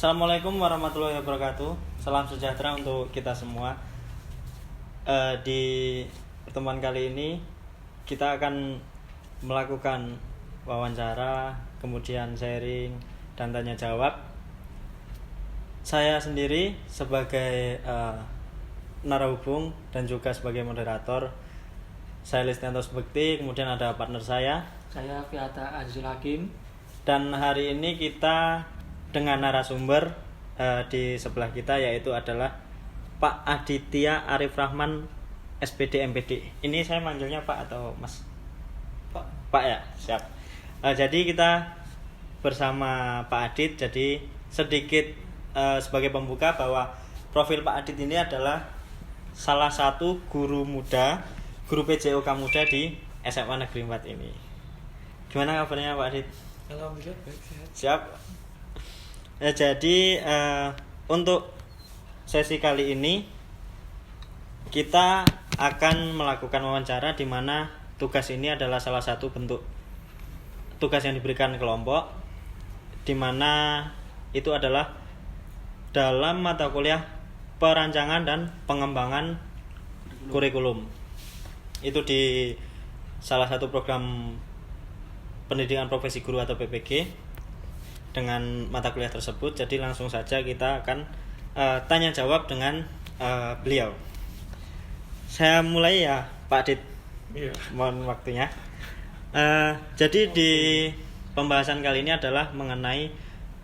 Assalamualaikum warahmatullahi wabarakatuh. Salam sejahtera untuk kita semua. Di pertemuan kali ini kita akan melakukan wawancara, kemudian sharing dan tanya jawab. Saya sendiri sebagai narahubung dan juga sebagai moderator. Saya Listiantos Bekti, kemudian ada partner saya Fiata Azizul Hakim. Dan hari ini kita dengan narasumber di sebelah kita, yaitu adalah Pak Aditya Arif Rahman, SPD MPD. Ini saya manggilnya Pak atau Mas? Pak ya, siap. Jadi kita bersama Pak Adit. Jadi sedikit sebagai pembuka bahwa profil Pak Adit ini adalah salah satu guru PJOK muda di SMA Negeri 4 ini. Gimana kabarnya Pak Adit? Alhamdulillah baik, sehat. Siap. Jadi untuk sesi kali ini kita akan melakukan wawancara, di mana tugas ini adalah salah satu bentuk tugas yang diberikan kelompok, di mana itu adalah dalam mata kuliah perancangan dan pengembangan kurikulum. Itu di salah satu program pendidikan profesi guru atau PPG dengan mata kuliah tersebut. Jadi langsung saja kita akan tanya jawab dengan beliau. Saya mulai ya Pak Adit. Iya. Mohon waktunya. Jadi di pembahasan kali ini adalah mengenai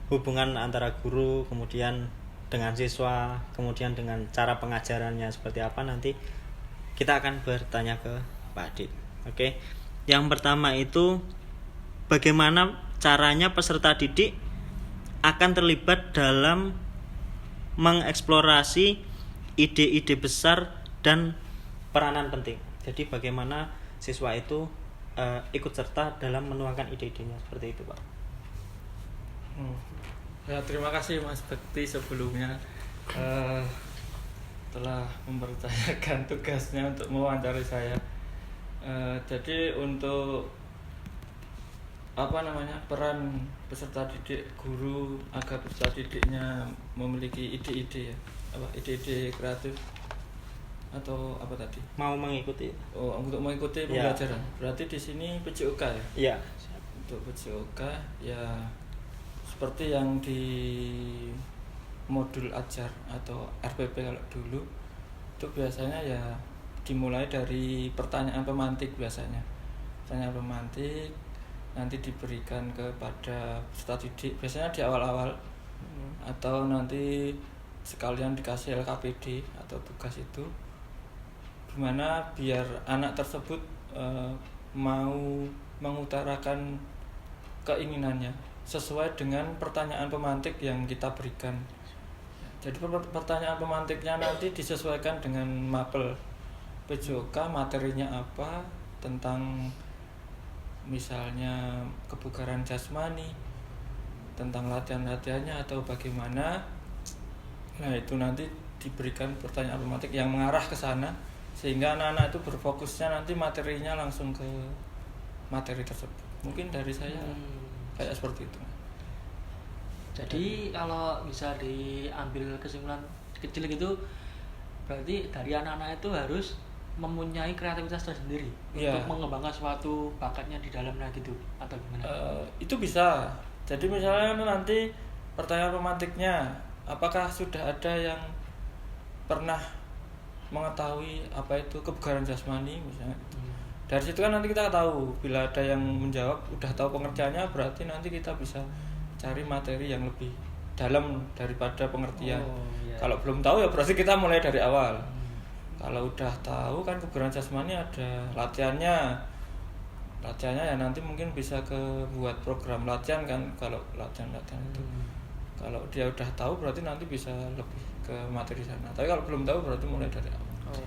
hubungan antara guru kemudian dengan siswa, kemudian dengan cara pengajarannya seperti apa. Nanti kita akan bertanya ke Pak Adit. Oke. Yang pertama itu, bagaimana caranya peserta didik akan terlibat dalam mengeksplorasi ide-ide besar dan peranan penting. Jadi bagaimana siswa itu ikut serta dalam menuangkan ide-idenya, seperti itu Pak. Ya, terima kasih Mas Bekti sebelumnya telah mempercayakan tugasnya untuk mewawancari saya. Jadi untuk peran peserta didik, guru agar peserta didiknya memiliki ide-ide ide-ide kreatif atau apa tadi? Mau mengikuti? Untuk mengikuti pembelajaran. Berarti di sini PJOK ya? Iya. Untuk PJOK ya seperti yang di modul ajar atau RPP kalau dulu itu biasanya ya dimulai dari pertanyaan pemantik biasanya. Pertanyaan pemantik nanti diberikan kepada peserta didik biasanya di awal-awal atau nanti sekalian dikasih LKPD atau tugas itu, gimana biar anak tersebut mau mengutarakan keinginannya sesuai dengan pertanyaan pemantik yang kita berikan. Jadi pertanyaan pemantiknya nanti disesuaikan dengan mapel PJOK, materinya apa, tentang misalnya kebugaran jasmani, tentang latihan-latihannya atau bagaimana. Nah, itu nanti diberikan pertanyaan pemantik yang mengarah ke sana, sehingga anak-anak itu berfokusnya nanti materinya langsung ke materi tersebut. Mungkin dari saya kayak seperti itu. Jadi kalau bisa diambil kesimpulan kecil gitu, berarti dari anak-anak itu harus mempunyai kreativitas tersendiri untuk mengembangkan suatu bakatnya di dalamnya gitu, atau gimana? Itu bisa. Jadi misalnya nanti pertanyaan pemantiknya, apakah sudah ada yang pernah mengetahui apa itu kebugaran jasmani misalnya. Dari situ kan nanti kita tahu, bila ada yang menjawab udah tahu pengertiannya, berarti nanti kita bisa cari materi yang lebih dalam daripada pengertian. Kalau belum tahu ya berarti kita mulai dari awal. Kalau udah tahu kan kebugaran jasmani ada latihannya ya nanti mungkin bisa ke buat program latihan kan, kalau latihan itu. Kalau dia udah tahu berarti nanti bisa lebih ke materi sana. Tapi kalau belum tahu berarti mulai dari awal.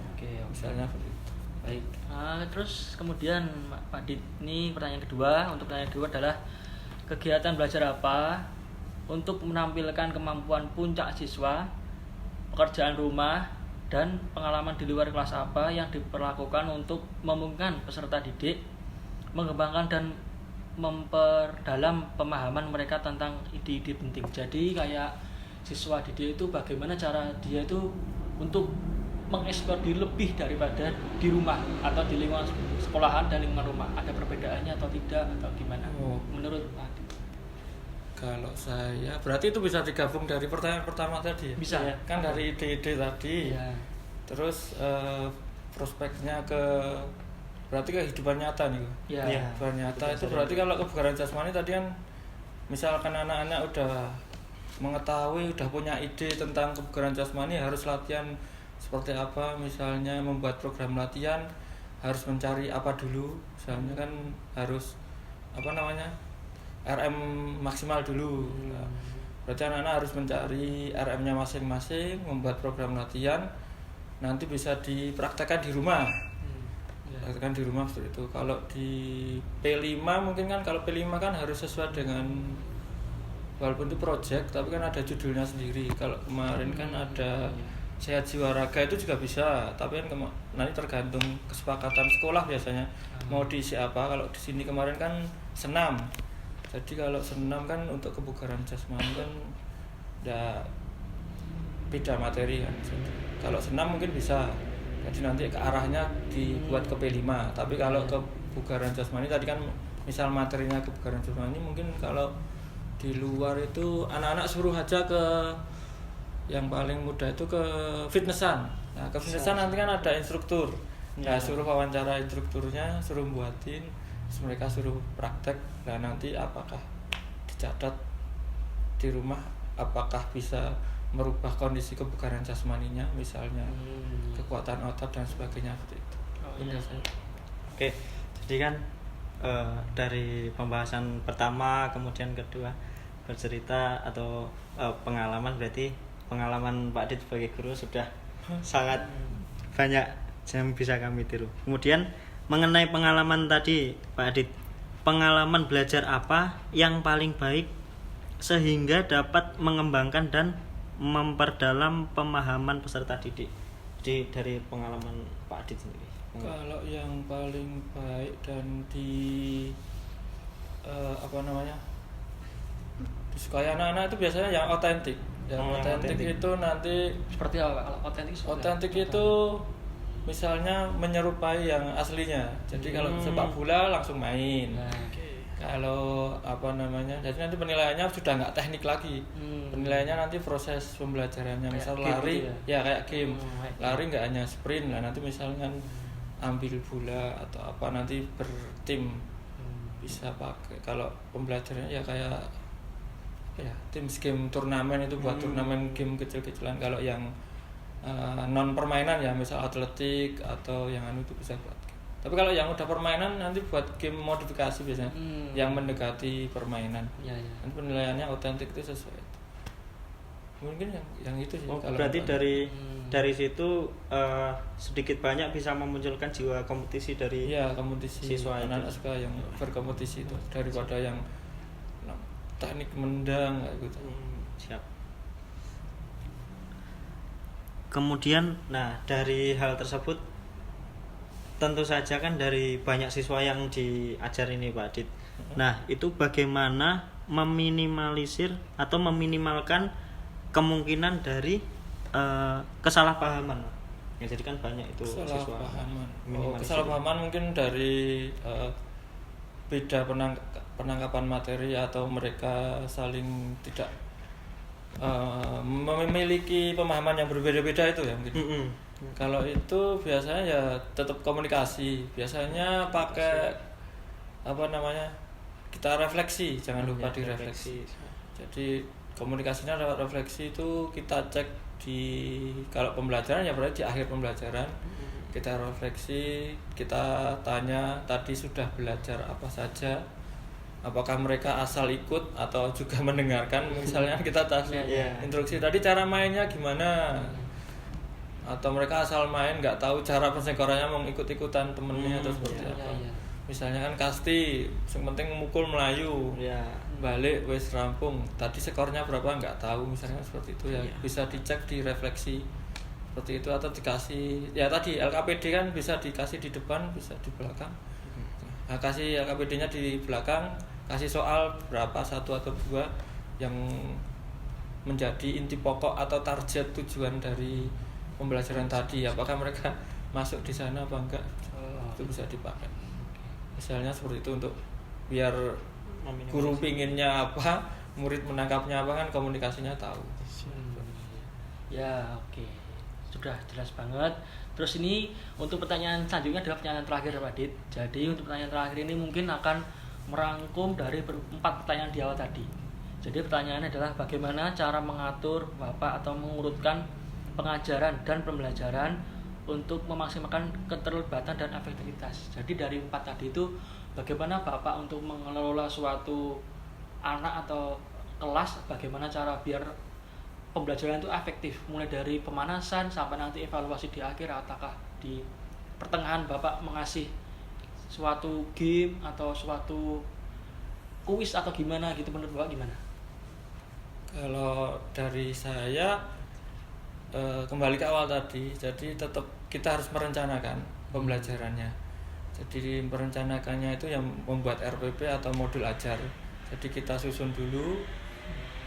Misalnya seperti itu. Baik. Terus kemudian Pak Dit, ini pertanyaan kedua. Untuk pertanyaan kedua adalah kegiatan belajar apa untuk menampilkan kemampuan puncak siswa, pekerjaan rumah, dan pengalaman di luar kelas apa yang diperlakukan untuk memungkinkan peserta didik mengembangkan dan memperdalam pemahaman mereka tentang ide-ide penting. Jadi kayak siswa didik itu bagaimana cara dia itu untuk mengeksplor diri lebih daripada di rumah atau di lingkungan sekolahan dan lingkungan rumah. Ada perbedaannya atau tidak atau gimana? Menurut Pak Adit? Kalau saya berarti itu bisa digabung dari pertanyaan pertama tadi ya? Bisa ya. Kan dari ide-ide tadi Ya. terus prospeknya ke berarti kehidupan nyata nih. Ya. Kehidupan nyata itu berarti kalau kebugaran jasmani tadi kan misalkan anak-anak udah mengetahui, udah punya ide tentang kebugaran jasmani, harus latihan seperti apa, misalnya membuat program latihan harus mencari apa dulu, misalnya kan harus apa namanya RM maksimal dulu. Nah, berarti anak-anak harus mencari RM-nya masing-masing, membuat program latihan, nanti bisa dipraktekkan di rumah. Praktekkan di rumah seperti itu. Kalau di P5 mungkin kan, kalau P5 kan harus sesuai dengan, walaupun itu project tapi kan ada judulnya sendiri. Kalau kemarin kan ada sehat jiwa raga, itu juga bisa, tapi kan nanti tergantung kesepakatan sekolah biasanya mau diisi apa. Kalau di sini kemarin kan senam, jadi kalau senam kan untuk kebugaran jasmani kan ya beda materi kan. Kalau senam mungkin bisa, jadi nanti ke arahnya dibuat ke P5. Tapi kalau kebugaran jasmani tadi kan misal materinya kebugaran jasmani, mungkin kalau di luar itu anak-anak suruh aja ke yang paling mudah itu ke fitnessan. Nah, ke fitnessan nanti kan ada instruktur. Ya, suruh wawancara instrukturnya, suruh buatin, terus mereka suruh praktek. Nah, nanti apakah dicatat di rumah, apakah bisa merubah kondisi kebugaran jasmaninya, misalnya kekuatan otot dan sebagainya seperti itu. Oke, jadi kan dari pembahasan pertama kemudian kedua bercerita atau pengalaman, berarti pengalaman Pak Adit sebagai guru sudah sangat banyak yang bisa kami tiru. Kemudian mengenai pengalaman tadi Pak Adit, pengalaman belajar apa yang paling baik sehingga dapat mengembangkan dan memperdalam pemahaman peserta didik? Jadi dari pengalaman Pak Adit sendiri. Kalau yang paling baik dan disukai anak-anak itu biasanya yang otentik. Yang otentik itu nanti Seperti apa Pak? Kalau otentik? Otentik itu misalnya menyerupai yang aslinya. Jadi kalau sepak bola langsung main. Kalau jadi nanti penilaiannya sudah nggak teknik lagi. Penilaiannya nanti proses pembelajarannya. Misal lari, gitu ya kayak game. Lari nggak hanya sprint lah. Nanti misalnya ambil bola atau apa, nanti bertim bisa pakai. Kalau pembelajarannya ya kayak tim game turnamen itu buat turnamen game kecil-kecilan. Kalau yang non permainan ya misal atletik atau yang itu bisa buat game. Tapi kalau yang udah permainan nanti buat game modifikasi biasanya yang mendekati permainan. Nanti penilaiannya otentik itu sesuai itu. Mungkin yang itu sih. Berarti dari situ sedikit banyak bisa memunculkan jiwa kompetisi dari kompetisi siswa. Anak-anak suka yang berkompetisi itu daripada yang teknik mendang gitu. Siap. Kemudian dari hal tersebut tentu saja kan dari banyak siswa yang diajar ini Pak Adit. Nah, itu bagaimana meminimalisir atau meminimalkan kemungkinan dari kesalahpahaman? Ya, jadi kan banyak itu siswa. Kesalahpahaman mungkin dari beda penangkapan materi atau mereka saling tidak memiliki pemahaman yang berbeda-beda itu ya mungkin. Kalau itu biasanya ya tetap komunikasi. Biasanya pakai kita refleksi, jangan lupa direfleksi. Jadi komunikasinya lewat refleksi itu kita cek kalau pembelajaran ya berarti di akhir pembelajaran kita refleksi, kita tanya tadi sudah belajar apa saja, apakah mereka asal ikut atau juga mendengarkan. Misalnya kita kasih instruksi tadi cara mainnya gimana, atau mereka asal main nggak tahu cara pensekorannya, mau ikut-ikutan temennya atau seperti apa. Misalnya kan kasti, yang penting mukul Melayu, balik wes rampung, tadi skornya berapa nggak tahu, misalnya seperti itu ya. Bisa dicek di refleksi seperti itu, atau dikasih ya tadi LKPD kan bisa dikasih di depan, bisa di belakang. Nah, kasih LKPD-nya di belakang, kasih soal berapa, 1 atau 2 yang menjadi inti pokok atau target tujuan dari pembelajaran tadi, apakah mereka masuk di sana apa enggak, itu bisa dipakai. Misalnya seperti itu, untuk biar guru pinginnya apa, murid menangkapnya apa, kan komunikasinya tahu. Ya, oke. Sudah jelas banget. Terus ini untuk pertanyaan selanjutnya adalah pertanyaan terakhir Pak Dit. Jadi untuk pertanyaan terakhir ini mungkin akan merangkum dari 4 pertanyaan di awal tadi. Jadi pertanyaannya adalah bagaimana cara mengatur Bapak atau mengurutkan pengajaran dan pembelajaran untuk memaksimalkan keterlibatan dan efektivitas. Jadi dari 4 tadi itu bagaimana Bapak untuk mengelola suatu anak atau kelas, bagaimana cara biar pembelajaran itu efektif, mulai dari pemanasan sampai nanti evaluasi di akhir, apakah di pertengahan Bapak mengasih suatu game atau suatu kuis atau gimana gitu, menurut Bapak gimana? Kalau dari saya kembali ke awal tadi, jadi tetap kita harus merencanakan pembelajarannya. Jadi merencanakannya itu yang membuat RPP atau modul ajar. Jadi kita susun dulu,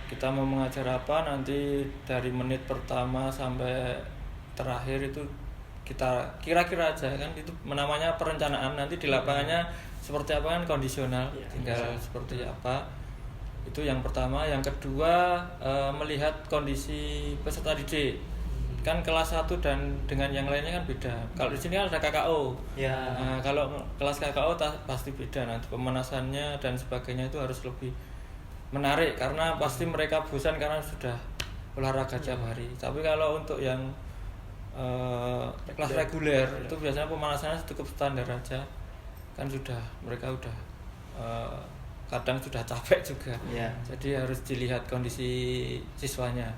kita mau mengajar apa, nanti dari menit pertama sampai terakhir itu kita kira-kira aja, kan itu namanya perencanaan. Nanti di lapangannya seperti apa kan kondisional, tinggal seperti apa. Itu yang pertama. Yang kedua, melihat kondisi peserta didik. Kan kelas 1 dan dengan yang lainnya kan beda. Kalau di sini kan ada KKO. Nah, kalau kelas KKO pasti beda. Nanti pemanasannya dan sebagainya itu harus lebih menarik, karena pasti mereka bosan karena sudah olahraga tiap hari. Tapi kalau untuk yang kelas reguler itu biasanya pemanasannya cukup standar aja. Kan sudah, mereka udah kadang sudah capek juga. Jadi harus dilihat kondisi siswanya.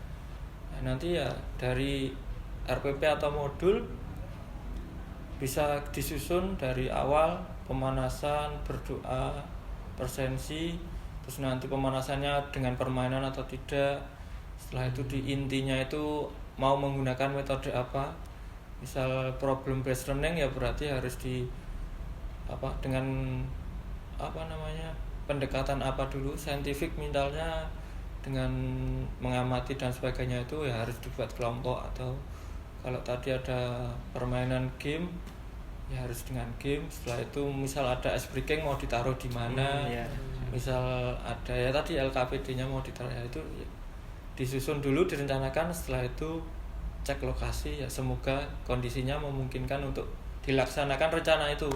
Nah, nanti ya dari RPP atau modul bisa disusun dari awal pemanasan, berdoa, presensi, terus nanti pemanasannya dengan permainan atau tidak. Setelah itu di intinya itu mau menggunakan metode apa. Misal problem based learning ya berarti harus dengan pendekatan apa dulu, saintifik misalnya dengan mengamati dan sebagainya, itu ya harus dibuat kelompok. Atau kalau tadi ada permainan game ya harus dengan game. Setelah itu misal ada ice breaking mau ditaruh di mana, misal ada ya tadi LKPD-nya mau ditaruh, ya itu disusun dulu, direncanakan. Setelah itu cek lokasi, ya semoga kondisinya memungkinkan untuk dilaksanakan rencana itu.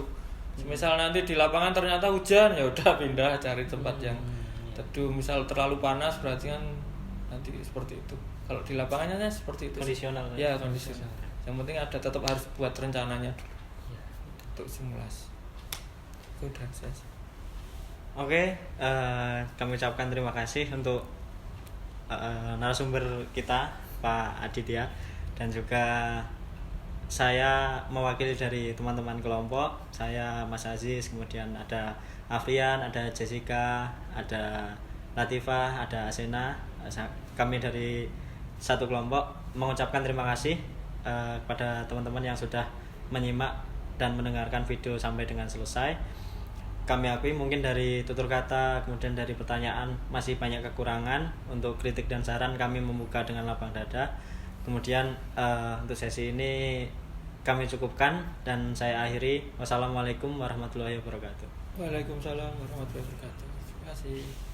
Misal nanti di lapangan ternyata hujan, ya udah pindah cari tempat yang teduh. Misal terlalu panas berarti kan nanti seperti itu. Kalau di lapangannya seperti itu. Kondisional. Ya, kondisional. Yang penting ada, tetap harus buat rencananya dulu untuk simulasi. Itu dan saya. Oke, kami ucapkan terima kasih untuk narasumber kita Pak Aditya, dan juga saya mewakili dari teman-teman kelompok. Saya Mas Aziz, kemudian ada Afrian, ada Jessica, ada Latifah, ada Asena. Kami dari satu kelompok mengucapkan terima kasih kepada teman-teman yang sudah menyimak dan mendengarkan video sampai dengan selesai. Kami akui mungkin dari tutur kata, kemudian dari pertanyaan masih banyak kekurangan. Untuk kritik dan saran kami membuka dengan lapang dada. Kemudian untuk sesi ini kami cukupkan dan saya akhiri. Wassalamualaikum warahmatullahi wabarakatuh. Waalaikumsalam warahmatullahi wabarakatuh. Terima kasih.